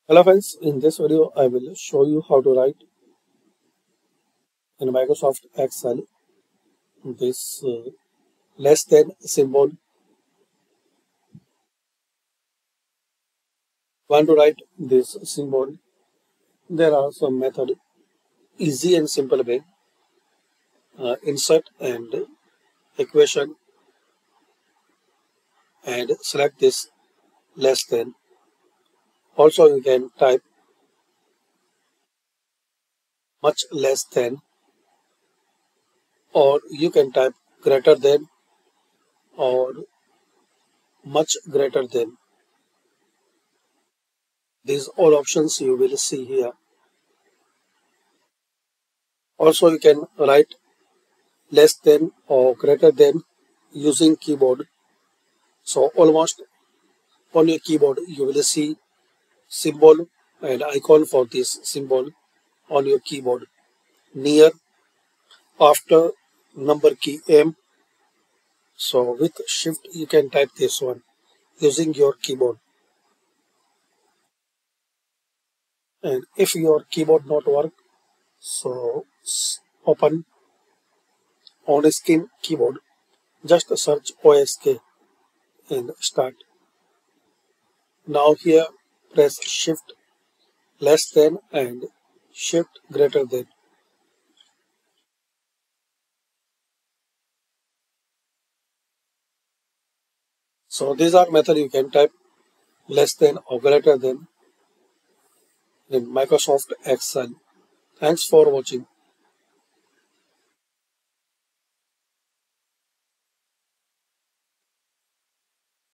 Hello friends, in this video I will show you how to write in Microsoft Excel this less than symbol. Want to write this symbol? There are some method, easy and simple way. Insert and equation and select this less than. Also you can type much less than, or you can type greater than or much greater than. These all options you will see here. Also you can write less than or greater than using keyboard. So almost on your keyboard you will see symbol and icon for this symbol on your keyboard. Near, after, number key M. So with shift you can type this one using your keyboard. And if your keyboard not work, so open on screen keyboard, just search OSK and start. Now here press shift less than and shift greater than. So these are methods you can type less than or greater than in Microsoft Excel. Thanks for watching.